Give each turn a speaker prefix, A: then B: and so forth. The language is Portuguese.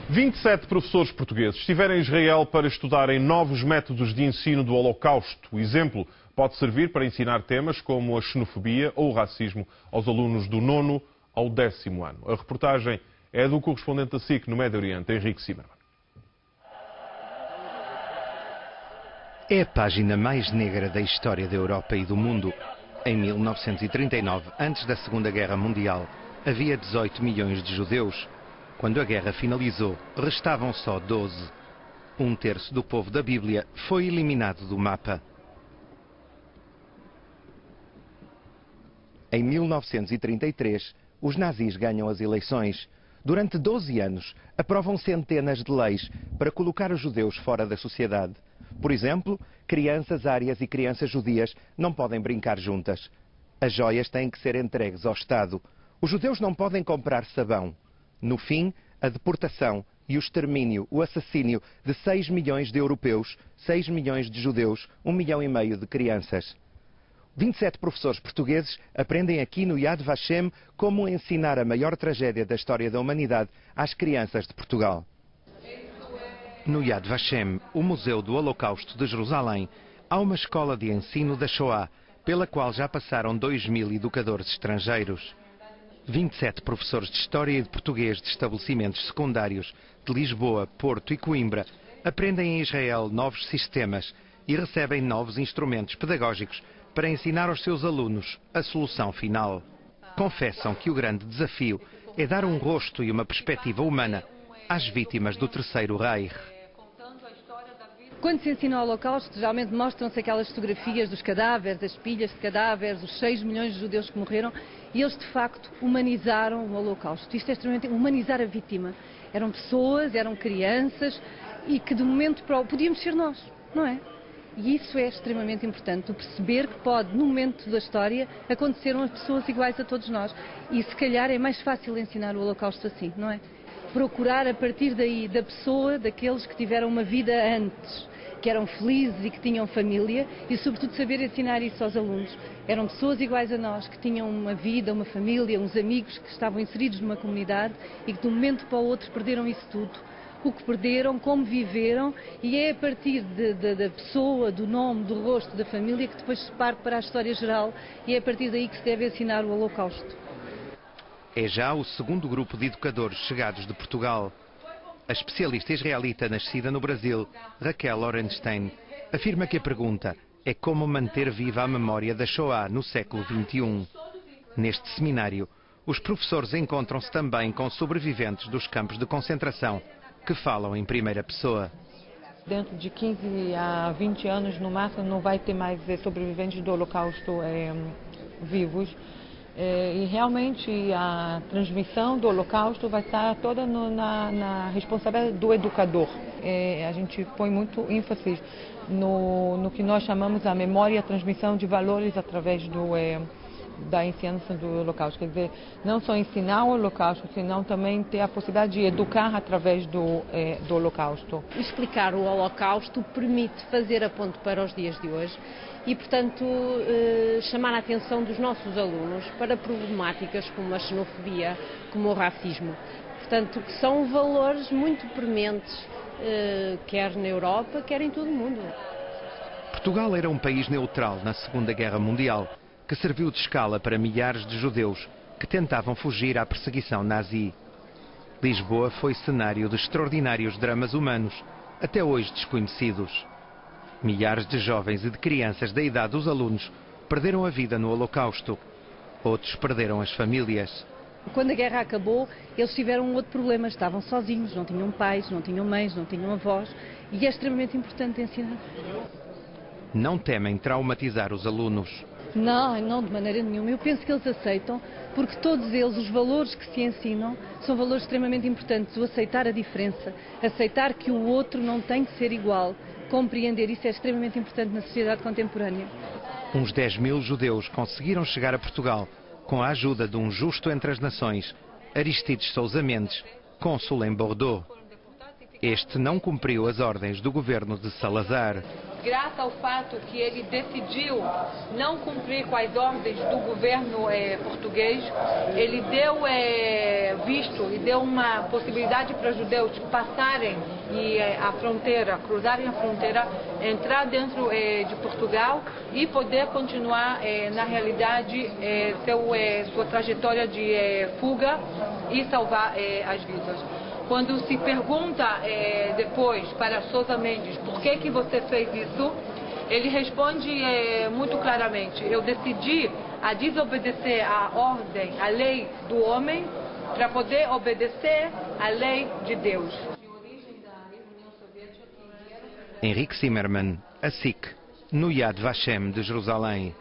A: 27 professores portugueses estiveram em Israel para estudarem novos métodos de ensino do Holocausto. O exemplo pode servir para ensinar temas como a xenofobia ou o racismo aos alunos do 9º ao 10º ano. A reportagem é do correspondente da SIC no Médio Oriente, Henrique Zimmermann.
B: É a página mais negra da história da Europa e do mundo. Em 1939, antes da Segunda Guerra Mundial, havia 18 milhões de judeus. Quando a guerra finalizou, restavam só 12. Um terço do povo da Bíblia foi eliminado do mapa. Em 1933, os nazis ganham as eleições. Durante 12 anos, aprovam centenas de leis para colocar os judeus fora da sociedade. Por exemplo, crianças árias e crianças judias não podem brincar juntas. As joias têm que ser entregues ao Estado. Os judeus não podem comprar sabão. No fim, a deportação e o extermínio, o assassínio de 6 milhões de europeus, 6 milhões de judeus, 1,5 milhão de crianças. 27 professores portugueses aprendem aqui no Yad Vashem como ensinar a maior tragédia da história da humanidade às crianças de Portugal. No Yad Vashem, o Museu do Holocausto de Jerusalém, há uma escola de ensino da Shoah, pela qual já passaram 2.000 educadores estrangeiros. 27 professores de História e de Português de estabelecimentos secundários de Lisboa, Porto e Coimbra aprendem em Israel novos sistemas e recebem novos instrumentos pedagógicos para ensinar aos seus alunos a solução final. Confessam que o grande desafio é dar um rosto e uma perspectiva humana às vítimas do Terceiro Reich.
C: Quando se ensina o Holocausto, geralmente mostram-se aquelas fotografias dos cadáveres, das pilhas de cadáveres, os 6 milhões de judeus que morreram, e eles de facto humanizaram o Holocausto. Isto é extremamente humanizar a vítima. Eram pessoas, eram crianças, e que de momento para o podíamos ser nós, não é? E isso é extremamente importante, o perceber que pode, no momento da história, aconteceram as pessoas iguais a todos nós. E se calhar é mais fácil ensinar o Holocausto assim, não é? Procurar a partir daí, da pessoa, daqueles que tiveram uma vida antes, que eram felizes e que tinham família, e sobretudo saber ensinar isso aos alunos. Eram pessoas iguais a nós, que tinham uma vida, uma família, uns amigos que estavam inseridos numa comunidade e que de um momento para o outro perderam isso tudo. O que perderam, como viveram, e é a partir da pessoa, do nome, do rosto, da família, que depois se parte para a história geral, e é a partir daí que se deve ensinar o Holocausto.
B: É já o segundo grupo de educadores chegados de Portugal. A especialista israelita nascida no Brasil, Raquel Orenstein, afirma que a pergunta é como manter viva a memória da Shoah no século XXI. Neste seminário, os professores encontram-se também com sobreviventes dos campos de concentração, que falam em primeira pessoa.
D: Dentro de 15 a 20 anos, no máximo, não vai ter mais sobreviventes do Holocausto vivos. E realmente a transmissão do Holocausto vai estar toda na responsabilidade do educador. A gente põe muito ênfase no que nós chamamos a memória e a transmissão de valores através da ensinança do Holocausto. Quer dizer, não só ensinar o Holocausto, senão também ter a possibilidade de educar através do Holocausto.
E: Explicar o Holocausto permite fazer a ponte para os dias de hoje e, portanto, chamar a atenção dos nossos alunos para problemáticas como a xenofobia, como o racismo. Portanto, que são valores muito prementes, quer na Europa, quer em todo o mundo.
B: Portugal era um país neutral na Segunda Guerra Mundial, que serviu de escala para milhares de judeus que tentavam fugir à perseguição nazi. Lisboa foi cenário de extraordinários dramas humanos, até hoje desconhecidos. Milhares de jovens e de crianças da idade dos alunos perderam a vida no Holocausto. Outros perderam as famílias.
C: Quando a guerra acabou, eles tiveram um outro problema. Estavam sozinhos, não tinham pais, não tinham mães, não tinham avós. E é extremamente importante ensinar.
B: Não temem traumatizar os alunos.
C: Não, de maneira nenhuma. Eu penso que eles aceitam, porque todos eles, os valores que se ensinam, são valores extremamente importantes. O aceitar a diferença, aceitar que o outro não tem que ser igual, compreender isso é extremamente importante na sociedade contemporânea.
B: Uns 10.000 judeus conseguiram chegar a Portugal com a ajuda de um justo entre as nações, Aristides Sousa Mendes, cônsul em Bordeaux. Este não cumpriu as ordens do governo de Salazar.
D: Graças ao fato que ele decidiu não cumprir com as ordens do governo português, ele deu visto e deu uma possibilidade para os judeus passarem a fronteira, cruzarem a fronteira, entrar dentro de Portugal e poder continuar, na realidade, sua trajetória de fuga e salvar as vidas. Quando se pergunta depois para Sousa Mendes por que você fez isso, ele responde muito claramente: eu decidi a desobedecer a ordem, a lei do homem, para poder obedecer a lei de Deus.
B: Henrique Zimmermann, a SIC, no Yad Vashem de Jerusalém.